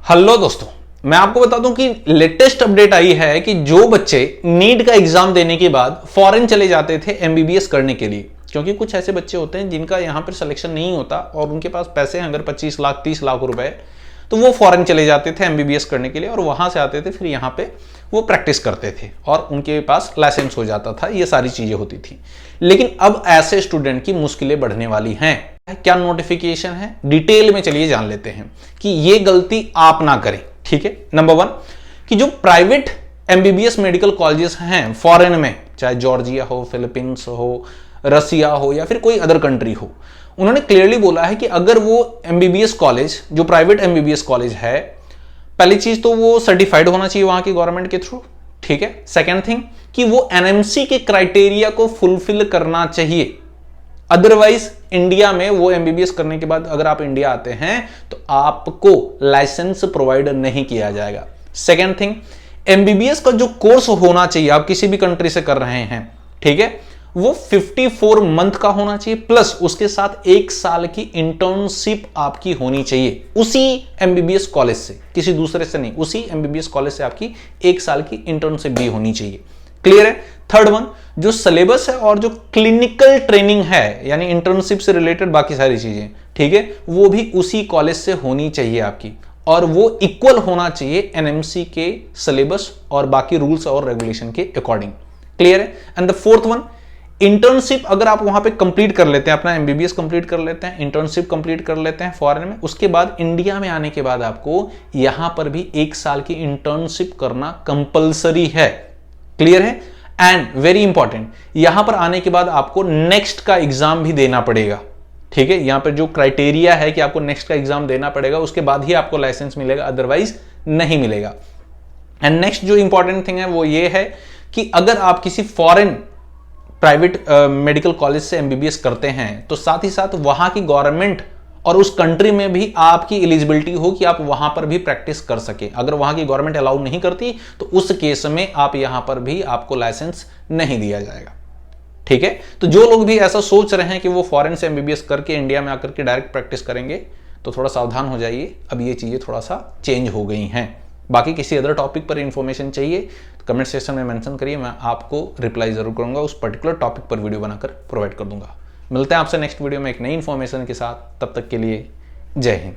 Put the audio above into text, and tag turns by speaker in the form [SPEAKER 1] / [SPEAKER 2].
[SPEAKER 1] Hello दोस्तों, मैं आपको बता दूं कि लेटेस्ट अपडेट आई है कि जो बच्चे नीट का एग्जाम देने के बाद फॉरेन चले जाते थे एमबीबीएस करने के लिए, क्योंकि कुछ ऐसे बच्चे होते हैं जिनका यहां पर सिलेक्शन नहीं होता और उनके पास पैसे हैं अगर 25 लाख 30 लाख रुपए, तो वो फॉरेन चले जाते थे एमबीबीएस करने के लिए और वहां से आते थे, फिर यहाँ पे वो प्रैक्टिस करते थे और उनके पास लाइसेंस हो जाता था। ये सारी चीजें होती थी। लेकिन अब ऐसे स्टूडेंट की मुश्किलें बढ़ने वाली हैं। क्या नोटिफिकेशन है, डिटेल में चलिए जान लेते हैं कि ये गलती आप ना करें। ठीक है, नंबर 1 कि जो प्राइवेट एमबीबीएस मेडिकल कॉलेजेस हैं फॉरेन में, चाहे जॉर्जिया हो, फिलीपींस हो, रसिया हो या फिर कोई अदर कंट्री हो, उन्होंने क्लियरली बोला है कि अगर वो एमबीबीएस कॉलेज, जो प्राइवेट एमबीबीएस कॉलेज है, पहली चीज तो वो सर्टिफाइड होना चाहिए वहां की गवर्नमेंट के थ्रू। ठीक है, सेकेंड थिंग कि वो एनएमसी के क्राइटेरिया को फुलफिल करना चाहिए। अदरवाइज इंडिया में वो एमबीबीएस करने के बाद अगर आप इंडिया आते हैं तो आपको लाइसेंस प्रोवाइड नहीं किया जाएगा। सेकेंड थिंग, एमबीबीएस का जो कोर्स होना चाहिए, आप किसी भी कंट्री से कर रहे हैं, ठीक है, वो 54 मंथ का होना चाहिए, प्लस उसके साथ 1 साल की इंटर्नशिप आपकी होनी चाहिए उसी एमबीबीएस कॉलेज से, किसी दूसरे से नहीं, उसी एमबीबीएस कॉलेज से आपकी 1 साल की इंटर्नशिप भी होनी चाहिए। क्लियर है। थर्ड वन, जो सिलेबस है और जो क्लिनिकल ट्रेनिंग है, यानी इंटर्नशिप से रिलेटेड बाकी सारी चीजें, ठीक है, वो भी उसी कॉलेज से होनी चाहिए आपकी, और वो इक्वल होना चाहिए एनएमसी के सिलेबस और बाकी रूल्स और रेगुलेशन के अकॉर्डिंग। क्लियर है। And the fourth one, internship अगर आप वहां पे कंप्लीट कर लेते हैं, अपना एमबीबीएस कंप्लीट कर लेते हैं, इंटर्नशिप कंप्लीट कर लेते हैं फॉरेन में, उसके बाद इंडिया में आने के बाद आपको यहां पर भी 1 साल की इंटर्नशिप करना कंपलसरी है। क्लियर है। एंड वेरी इंपॉर्टेंट, यहां पर आने के बाद आपको नेक्स्ट का एग्जाम भी देना पड़ेगा। ठीक है, यहां पर जो क्राइटेरिया है कि आपको नेक्स्ट का एग्जाम देना पड़ेगा, उसके बाद ही आपको लाइसेंस मिलेगा, अदरवाइज नहीं मिलेगा। एंड नेक्स्ट जो इंपॉर्टेंट थिंग है वो ये है कि अगर आप किसी फॉरेन प्राइवेट मेडिकल कॉलेज से एमबीबीएस करते हैं तो साथ ही साथ वहां की गवर्नमेंट और उस कंट्री में भी आपकी एलिजिबिलिटी हो कि आप वहां पर भी प्रैक्टिस कर सके। अगर वहां की गवर्नमेंट अलाउ नहीं करती तो उस केस में आप यहां पर भी आपको लाइसेंस नहीं दिया जाएगा। ठीक है, तो जो लोग भी ऐसा सोच रहे हैं कि वो फॉरेन से एमबीबीएस करके इंडिया में आकर के डायरेक्ट प्रैक्टिस करेंगे, तो थोड़ा सावधान हो जाइए। अब ये चीजें थोड़ा सा चेंज हो गई हैं। बाकी किसी अदर टॉपिक पर इंफॉर्मेशन चाहिए तो कमेंट सेक्शन में मेंशन करिए, मैं आपको रिप्लाई जरूर करूंगा, उस पर्टिकुलर टॉपिक पर वीडियो बनाकर प्रोवाइड कर दूंगा। मिलते हैं आपसे नेक्स्ट वीडियो में एक नई इंफॉर्मेशन के साथ। तब तक के लिए जय हिंद।